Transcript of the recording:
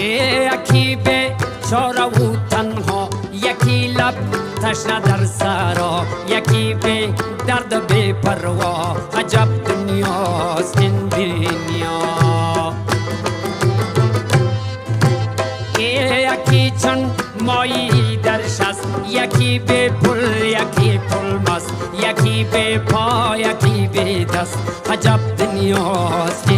یکی به چاره و تنها، یکی لب تشنه در سرا، یکی به درد بی پروا. عجب دنیاست این دنیا. یکی چون مایی در شست، یکی به پل، یکی پل مست، یکی به پا، یکی به دست. عجب دنیاست